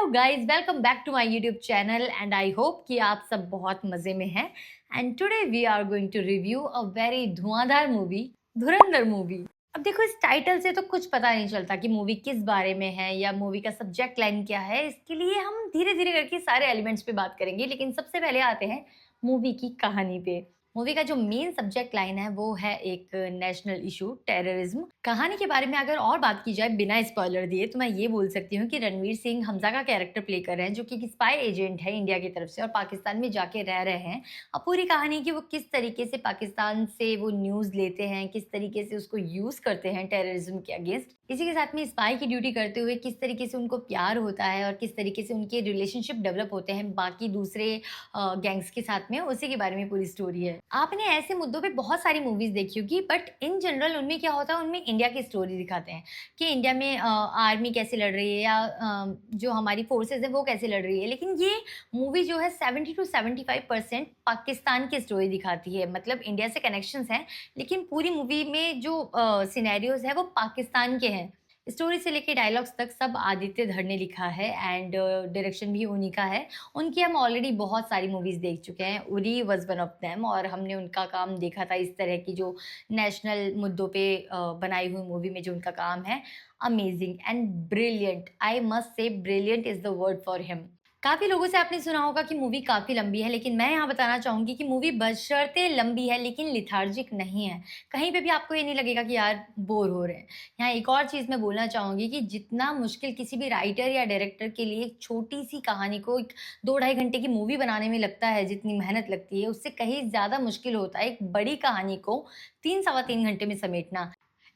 Hello guys, welcome back to my YouTube channel and I hope कि आप सब बहुत मज़े में हैं। And today we are going to review a very धुआंधार मूवी, धुरंधर मूवी। अब देखो, इस टाइटल से तो कुछ पता नहीं चलता कि मूवी किस बारे में है या मूवी का सब्जेक्ट लाइन क्या है। इसके लिए हम धीरे धीरे करके सारे एलिमेंट्स पे बात करेंगे, लेकिन सबसे पहले आते हैं मूवी की कहानी पे। मूवी का जो मेन सब्जेक्ट लाइन है वो है एक नेशनल इशू, टेररिज्म। कहानी के बारे में अगर और बात की जाए बिना स्पॉइलर दिए, तो मैं ये बोल सकती हूँ कि रणवीर सिंह हमजा का कैरेक्टर प्ले कर रहे हैं, जो कि एक स्पाई एजेंट है इंडिया की तरफ से और पाकिस्तान में जाके रह रहे हैं। अब पूरी कहानी की वो किस तरीके से पाकिस्तान से वो न्यूज़ लेते हैं, किस तरीके से उसको यूज़ करते हैं टेररिज्म के अगेंस्ट, इसी के साथ में स्पाई की ड्यूटी करते हुए किस तरीके से उनको प्यार होता है और किस तरीके से उनके रिलेशनशिप डेवलप होते हैं बाकी दूसरे गैंग्स के साथ में, उसी के बारे में पूरी स्टोरी है। आपने ऐसे मुद्दों पे बहुत सारी मूवीज देखी होगी, बट इन जनरल उनमें क्या होता है, उनमें इंडिया की स्टोरी दिखाते हैं कि इंडिया में आर्मी कैसे लड़ रही है या जो हमारी फोर्सेज है वो कैसे लड़ रही है। लेकिन ये मूवी जो है 70 to 75% पाकिस्तान की स्टोरी दिखाती है। मतलब इंडिया से कनेक्शंस हैं, लेकिन पूरी मूवी में जो सिनेरियोज है वो पाकिस्तान के हैं। स्टोरी से लेके डायलॉग्स तक सब आदित्य धर ने लिखा है एंड डायरेक्शन भी उन्हीं का है। उनकी हम ऑलरेडी बहुत सारी मूवीज़ देख चुके हैं। Uri was one of them, और हमने उनका काम देखा था इस तरह की जो नेशनल मुद्दों पे बनाई हुई मूवी में जो उनका काम है, amazing and brilliant. I must से brilliant is the word for him. काफ़ी लोगों से आपने सुना होगा कि मूवी काफ़ी लंबी है, लेकिन मैं यहाँ बताना चाहूँगी कि मूवी बशर्ते लंबी है लेकिन लेथार्जिक नहीं है। कहीं पे भी आपको ये नहीं लगेगा कि यार बोर हो रहे हैं। यहाँ एक और चीज़ मैं बोलना चाहूँगी कि जितना मुश्किल किसी भी राइटर या डायरेक्टर के लिए एक छोटी-सी कहानी को एक 2 ढाई घंटे की मूवी बनाने में लगता है, जितनी मेहनत लगती है, उससे कहीं ज़्यादा मुश्किल होता है एक बड़ी कहानी को 3 सवा 3 घंटे में समेटना।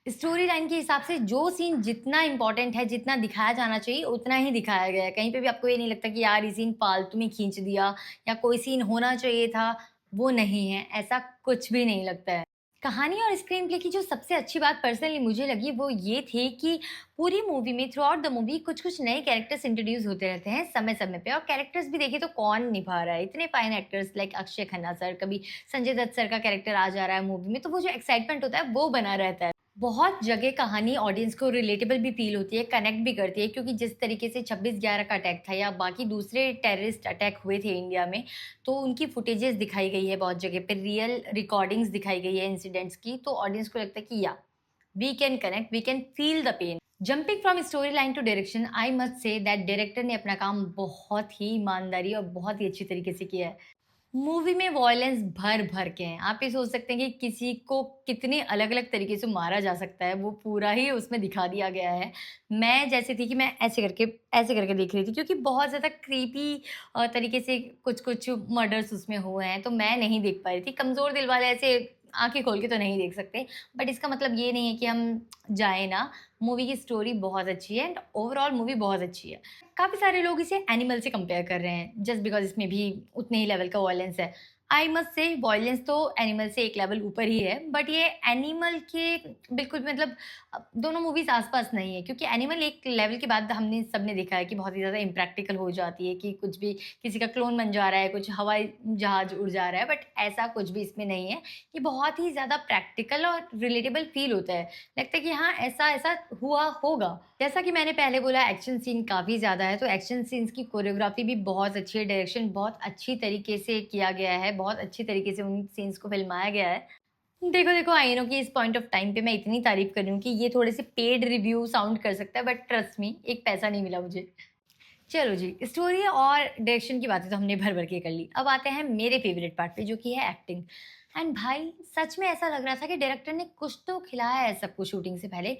स्टोरी लाइन के हिसाब से जो सीन जितना इम्पोर्टेंट है, जितना दिखाया जाना चाहिए, उतना ही दिखाया गया है। कहीं पे भी आपको ये नहीं लगता कि यार ये सीन फालतू में खींच दिया या कोई सीन होना चाहिए था, वो नहीं है, ऐसा कुछ भी नहीं लगता है। कहानी और स्क्रीन प्ले की जो सबसे अच्छी बात पर्सनली मुझे लगी वो ये थी कि पूरी मूवी में थ्रू आउट द मूवी कुछ-कुछ नए कैरेक्टर्स इंट्रोड्यूस होते रहते हैं समय-समय पे, और कैरेक्टर्स भी देखिए तो कौन निभा रहा है। इतने fine actors like Akshay Khanna sir, कभी संजय दत्त सर का कैरेक्टर आ जा रहा है मूवी में, तो वो जो एक्साइटमेंट होता है वो बना रहता है। बहुत जगह कहानी ऑडियंस को रिलेटेबल भी फ़ील होती है, कनेक्ट भी करती है, क्योंकि जिस तरीके से 26/11 का अटैक था या बाकी दूसरे टेररिस्ट अटैक हुए थे इंडिया में, तो उनकी फुटेजेस दिखाई गई है बहुत जगह पे, रियल रिकॉर्डिंग्स दिखाई गई है इंसिडेंट्स की, तो ऑडियंस को लगता है कि या we can connect, we can feel the pain. Jumping from story line to direction, I must say that director ने अपना काम बहुत ही ईमानदारी और बहुत ही अच्छी तरीके से किया है। मूवी में वॉयलेंस भर-भर के हैं। आप ये सोच सकते हैं कि किसी को कितने अलग-अलग तरीके से मारा जा सकता है, वो पूरा ही उसमें दिखा दिया गया है। मैं जैसे थी कि मैं ऐसे करके देख रही थी, क्योंकि बहुत ज़्यादा क्रीपी तरीके से कुछ-कुछ मर्डर्स उसमें हुए हैं, तो मैं नहीं देख पा रही थी। कमज़ोर दिल वाले ऐसे आँखें खोल के तो नहीं देख सकते, बट इसका मतलब ये नहीं है कि हम जाएँ ना। मूवी की स्टोरी बहुत अच्छी है एंड ओवरऑल मूवी बहुत अच्छी है। काफ़ी सारे लोग इसे एनिमल से कंपेयर कर रहे हैं, जस्ट बिकॉज़ इसमें भी उतने ही लेवल का वॉयलेंस है। आई मस्ट से वॉयलेंस तो एनिमल से एक लेवल ऊपर ही है, बट ये एनिमल के बिल्कुल भी मतलब दोनों मूवीज़ आस-पास नहीं है, क्योंकि एनिमल एक लेवल के बाद हमने सबने देखा है कि बहुत ही ज़्यादा इम्प्रैक्टिकल हो जाती है कि कुछ भी किसी का क्लोन बन जा रहा है, कुछ हवाई जहाज उड़ जा रहा है, बट ऐसा कुछ भी इसमें नहीं है। ये बहुत ही ज़्यादा प्रैक्टिकल और रिलेटेबल फ़ील होता है। लगता है कि हाँ, ऐसा-ऐसा हुआ होगा। जैसा कि मैंने पहले बोला, एक्शन सीन काफ़ी ज़्यादा है, तो एक्शन सीन्स की कोरियोग्राफ़ी भी बहुत अच्छी है, डायरेक्शन बहुत अच्छी तरीके से किया गया है, बहुत अच्छी तरीके से उन सीन्स को फ़िल्माया गया है। देखो, आई नो कि इस पॉइंट ऑफ टाइम पे मैं इतनी तारीफ़ कर रही हूँ कि ये थोड़े से पेड रिव्यू साउंड कर सकता है, बट ट्रस्ट मी, एक पैसा नहीं मिला मुझे। चलो जी, स्टोरी और डायरेक्शन की बातें तो हमने भर-भर के कर ली। अब आते हैं मेरे फ़ेवरेट पार्ट पे, जो कि है एक्टिंग। एंड भाई, सच में ऐसा लग रहा था कि डायरेक्टर ने कुछ तो खिलाया है सबको शूटिंग से पहले,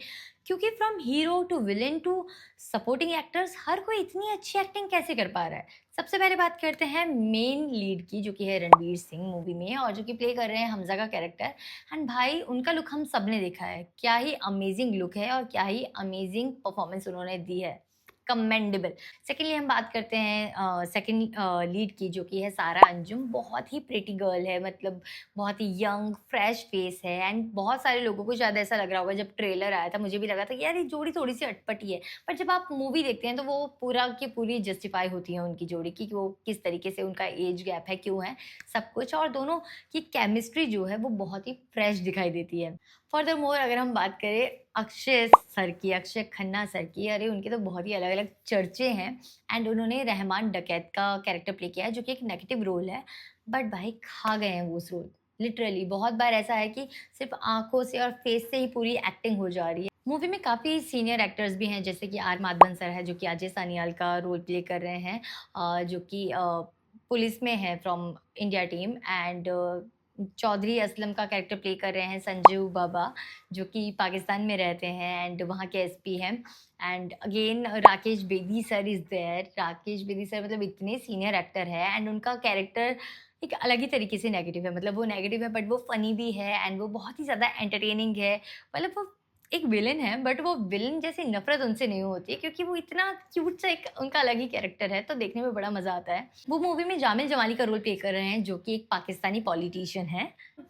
क्योंकि from hero to villain to supporting actors, हर कोई इतनी अच्छी एक्टिंग कैसे कर पा रहा है। सबसे पहले बात करते हैं मेन लीड की, जो कि है रणवीर सिंह मूवी में, और जो कि प्ले कर रहे हैं हमज़ा का कैरेक्टर। एंड भाई, उनका लुक हम सबने देखा है, क्या ही अमेज़िंग लुक है और क्या ही अमेज़िंग परफ़ॉर्मेंस उन्होंने दी है। कमेंडेबल। सेकेंडली हम बात करते हैं सेकंड लीड की, जो कि है सारा अंजुम। बहुत ही प्रिटी गर्ल है, मतलब बहुत ही यंग फ्रेश फेस है, एंड बहुत सारे लोगों को शायद ऐसा लग रहा होगा, जब ट्रेलर आया था मुझे भी लगा था कि यार ये जोड़ी थोड़ी सी अटपटी है, पर जब आप मूवी देखते हैं तो वो पूरा की पूरी जस्टिफाई होती है उनकी जोड़ी की, कि वो किस तरीके से, उनका एज गैप है, क्यों है, सब कुछ, और दोनों की केमिस्ट्री जो है वो बहुत ही फ्रेश दिखाई देती है। फर्दर मोर अगर हम बात करें अक्षय सर की, अक्षय खन्ना सर की, अरे उनके तो बहुत ही अलग-अलग चर्चे हैं। एंड उन्होंने रहमान डकैत का कैरेक्टर प्ले किया है जो कि एक नेगेटिव रोल है, बट भाई खा गए हैं वो उस रोल। लिटरली बहुत बार ऐसा है कि सिर्फ़ आँखों से और फेस से ही पूरी एक्टिंग हो जा रही है। मूवी में काफ़ी सीनियर एक्टर्स भी हैं जैसे कि आर माधवन सर हैं जो कि अजय सानियाल का रोल प्ले कर रहे हैं, जो कि पुलिस में है from India team. And Chaudhary Aslam का कैरेक्टर प्ले कर रहे हैं संजीव बाबा जो कि पाकिस्तान में रहते हैं एंड वहाँ के एसपी हैं। And again Rakesh Bedi sir is there. Rakesh Bedi sir मतलब इतने सीनियर एक्टर है एंड उनका कैरेक्टर एक अलग ही तरीके से नेगेटिव है। मतलब वो नेगेटिव है बट वो फ़नी भी है एंड वो बहुत ही ज़्यादा एंटरटेनिंग है। मतलब वो एक विलेन है बट वो विलेन जैसी नफ़रत उनसे नहीं होती है क्योंकि वो इतना क्यूट सा एक उनका अलग ही कैरेक्टर है, तो देखने में बड़ा मज़ा आता है। वो मूवी में जामिल जमाली का रोल प्ले कर रहे हैं जो कि एक पाकिस्तानी पॉलिटिशियन है।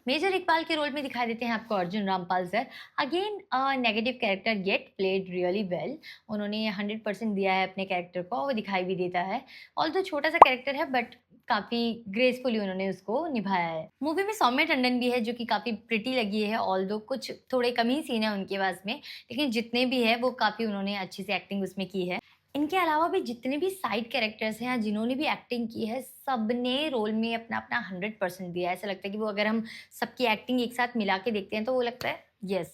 मेजर इकबाल के रोल में दिखाई देते हैं आपको Arjun Rampal sir. Again negative character yet played really well. उन्होंने 100% दिया है अपने कैरेक्टर को, वो दिखाई भी देता है। ऑल्दो छोटा सा कैरेक्टर है बट काफ़ी ग्रेसफुली उन्होंने उसको निभाया है। मूवी में सौम्य टंडन भी है जो कि काफ़ी प्रिटी लगी है, ऑल्दो कुछ थोड़े कम ही सीन है उनके पास में, लेकिन जितने भी है वो काफ़ी उन्होंने अच्छी से एक्टिंग उसमें की है। इनके अलावा भी जितने भी साइड कैरेक्टर्स हैं या जिन्होंने भी एक्टिंग की है, सबने रोल में अपना-अपना 100% दिया है। ऐसा लगता है कि वो अगर हम सबकी एक्टिंग एक साथ मिला के देखते हैं तो वो लगता है yes,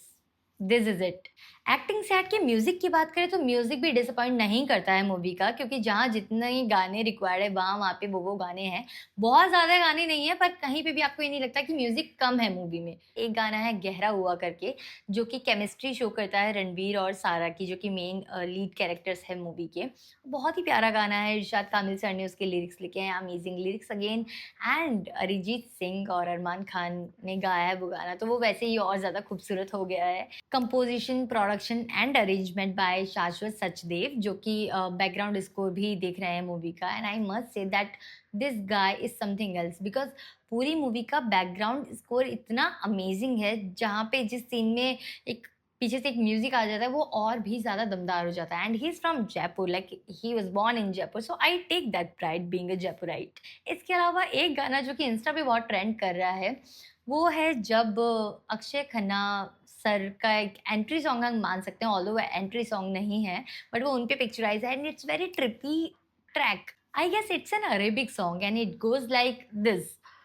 this is it. Acting से हट के म्यूज़िक की बात करें तो म्यूज़िक भी डिसअपॉइंट नहीं करता है मूवी का, क्योंकि जहाँ जितने गाने रिक्वायर्ड है वहाँ पे वो गाने हैं। बहुत ज़्यादा गाने नहीं है पर कहीं पे भी आपको ये नहीं लगता कि म्यूज़िक कम है मूवी में। एक गाना है गहरा हुआ करके जो कि केमिस्ट्री शो करता है रणबीर और सारा की, जो कि मेन लीड कैरेक्टर्स हैं मूवी के। बहुत ही प्यारा गाना है, इरशाद कामिल सर ने उसके लिरिक्स लिखे हैं, amazing lyrics again. And Arijit Singh और अरमान खान ने गाया है वो गाना, तो वो वैसे ही और ज़्यादा खूबसूरत हो गया है। Composition, production and arrangement bye शाश्वत सचदेव जो कि बैकग्राउंड स्कोर भी देख रहे हैं मूवी का। And I must say that this guy is something else because पूरी मूवी का बैकग्राउंड स्कोर इतना अमेजिंग है, जहाँ पे जिस सीन में एक पीछे से एक म्यूजिक आ जाता है वो और भी ज़्यादा दमदार हो जाता है। And he is from Jaipur, like he was born in Jaipur, so I take that pride being a Jaipurite. इसके अलावा एक गाना जो कि इंस्टा पे बहुत ट्रेंड कर रहा है वो है जब अक्षय खन्ना सर का एक एंट्री सॉन्ग हम मान सकते हैं, ऑल्दो वो एंट्री सॉन्ग नहीं है बट वो उन पे पिक्चराइज है and it's very trippy track. I guess it's an Arabic song and it goes like this.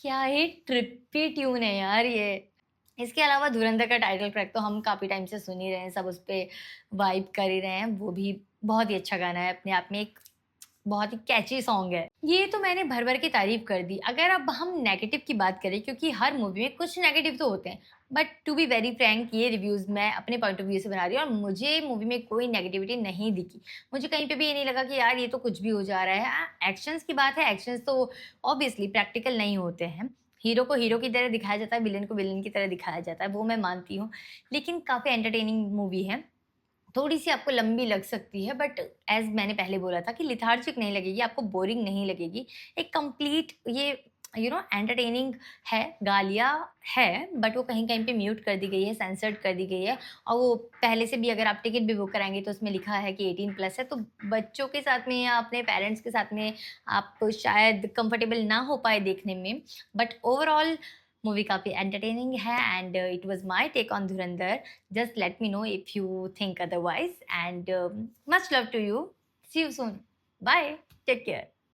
क्या ही ट्रिपी ट्यून है यार ये। इसके अलावा धुरंधर का टाइटल ट्रैक तो हम काफ़ी टाइम से सुन ही रहे हैं, सब उस पे वाइब कर ही रहे हैं। वो भी बहुत ही अच्छा गाना है, अपने आप में एक बहुत ही कैची सॉन्ग है। ये तो मैंने भर-भर की तारीफ़ कर दी। अगर अब हम नेगेटिव की बात करें, क्योंकि हर मूवी में कुछ नेगेटिव तो होते हैं, but to be very frank ये रिव्यूज़ मैं अपने पॉइंट ऑफ व्यू से बना रही हूँ और मुझे मूवी में कोई नेगेटिविटी नहीं दिखी। मुझे कहीं पे भी ये नहीं लगा कि यार ये तो कुछ भी हो जा रहा है। एक्शंस की बात है, एक्शंस तो ऑब्वियसली प्रैक्टिकल नहीं होते हैं। हीरो को हीरो की तरह दिखाया जाता है, विलेन को विलेन की तरह दिखाया जाता है, वो मैं मानती हूँ। लेकिन काफ़ी एंटरटेनिंग मूवी है। थोड़ी-सी आपको लंबी लग सकती है बट ऐज़ मैंने पहले बोला था कि लेथार्जिक नहीं लगेगी, आपको बोरिंग नहीं लगेगी। एक कंप्लीट ये एंटरटेनिंग है, गालियाँ है बट वो कहीं-कहीं पे म्यूट कर दी गई है, सेंसर्ड कर दी गई है। और वो पहले से भी अगर आप टिकट भी बुक कराएँगे तो उसमें लिखा है कि 18 प्लस है, तो बच्चों के साथ में या अपने पेरेंट्स के साथ में आप शायद कंफर्टेबल ना हो पाए देखने में। बट ओवरऑल मूवी काफ़ी एंटरटेनिंग है and it was my take on Dhurandhar. Just let me know if you think otherwise and much love to you. See you soon. Bye. Take care.